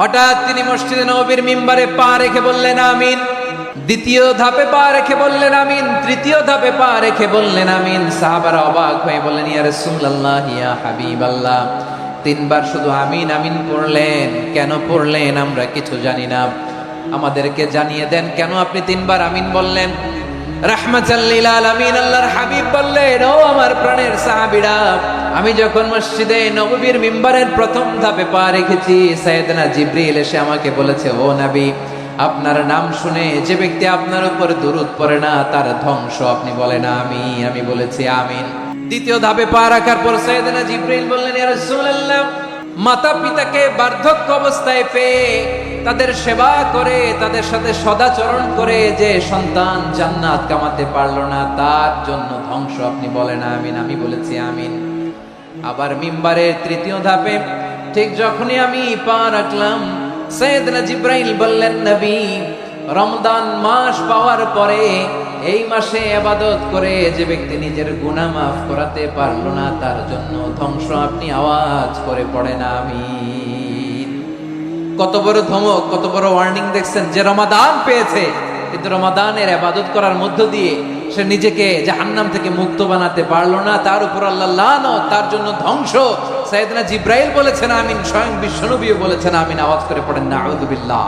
হঠাৎ তিনি মসজিদে নববীর মিম্বারে পা রেখে বললেন আমিন। দ্বিতীয় ধাপে পা রেখে বললেন আমিন। তৃতীয় ধাপে পা রেখে বললেন আমিন। সাহাবারা অবাক হয়ে বললেন, ইয়া রাসূলুল্লাহ, ইয়া হাবিবাল্লাহ, তিনবার শুধু আমিন আমিন পড়লেন, কেন পড়লেন আমরা কিছু জানি না, আমাদেরকে জানিয়ে দেন কেন আপনি তিনবার আমিন বললেন। রাহমাতাল লিল আলামিন আল্লাহর হাবিব বললেন, ও আমার প্রাণের সাহাবীরা, আমি যখন মসজিদে নববীর মিম্বারের প্রথম ধাপে পা রেখেছি, সাইয়েদনা জিবরিল এসে আমাকে বলেছে, ও নবী, আপনার নাম শুনে যে ব্যক্তি আপনার উপর দুরূদ পড়ে না তার ধ্বংস আপনি বলেন আমিন। আমি বলেছি আমিন। দ্বিতীয় ধাপে পা রাখার পর সাইয়েদনা জিবরিল বললেন, ইয়া রাসূলুল্লাহ, মাতা পিতাকে বার্ধক্য অবস্থায় পেয়ে তাদের সেবা করে তাদের সাথে সদাচরণ করে যে সন্তান জান্নাত কামাতে পারলো না তার জন্য ধ্বংস আপনি বলেন আমিন। আমি বলেছি আমিন। আবার মিম্বারের তৃতীয় ধাপে ঠিক যখনই আমি পা রাখলাম, সাইয়েদনা জিবরাইল বললেন, নবী, রমজান মাস পাওয়ার পরে এই মাসে ইবাদত করে যে ব্যক্তি নিজের গুনাহ মাফ করাতে পারলো না তার জন্য ধ্বংস আপনি আওয়াজ করে পড়েন আমিন। কত বড় ধমক, কত বড় ওয়ার্নিং দেখছেন। যে রমাদান পেয়েছে কিন্তু রমাদানের ইবাদত করার মধ্য দিয়ে সে নিজেকে জাহান্নাম থেকে মুক্ত বানাতে পারলো না, তার উপর আল্লাহ লানত, তার জন্য ধ্বংস। সাইয়েদনা জিবরাইল বলেছেন আমিন, স্বয়ং বিশ্বনবীও বলেছেন আমিন। আওয়াজ করে পড়েন নাউযুবিল্লাহ।